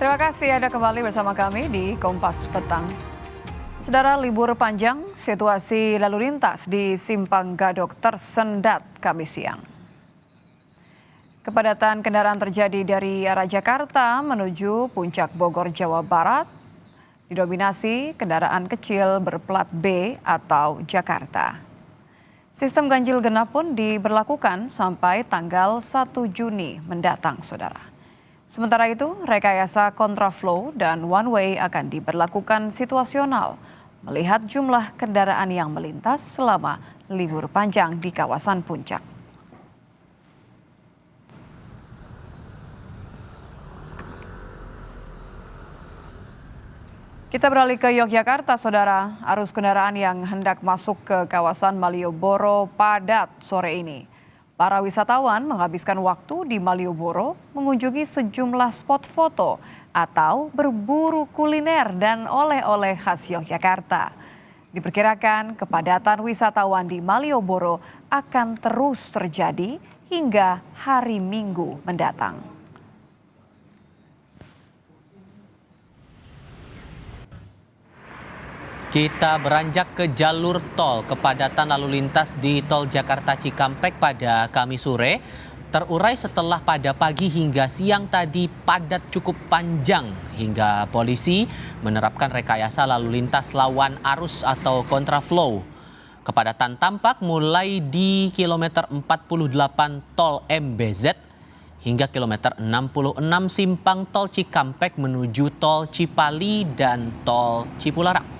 Terima kasih Anda kembali bersama kami di Kompas Petang. Saudara, libur panjang, situasi lalu lintas di Simpang Gadok tersendat Kamis siang. Kepadatan kendaraan terjadi dari arah Jakarta menuju Puncak Bogor, Jawa Barat, didominasi kendaraan kecil berplat B atau Jakarta. Sistem ganjil genap pun diberlakukan sampai tanggal 1 Juni mendatang, saudara. Sementara itu, rekayasa kontraflow dan one way akan diberlakukan situasional melihat jumlah kendaraan yang melintas selama libur panjang di kawasan Puncak. Kita beralih ke Yogyakarta, saudara. Arus kendaraan yang hendak masuk ke kawasan Malioboro padat sore ini. Para wisatawan menghabiskan waktu di Malioboro mengunjungi sejumlah spot foto atau berburu kuliner dan oleh-oleh khas Yogyakarta. Diperkirakan kepadatan wisatawan di Malioboro akan terus terjadi hingga hari Minggu mendatang. Kita beranjak ke jalur tol. Kepadatan lalu lintas di tol Jakarta Cikampek pada Kamis sore terurai setelah pada pagi hingga siang tadi padat cukup panjang hingga polisi menerapkan rekayasa lalu lintas lawan arus atau kontraflow. Kepadatan tampak mulai di kilometer 48 tol MBZ hingga kilometer 66 simpang tol Cikampek menuju tol Cipali dan tol Cipularang.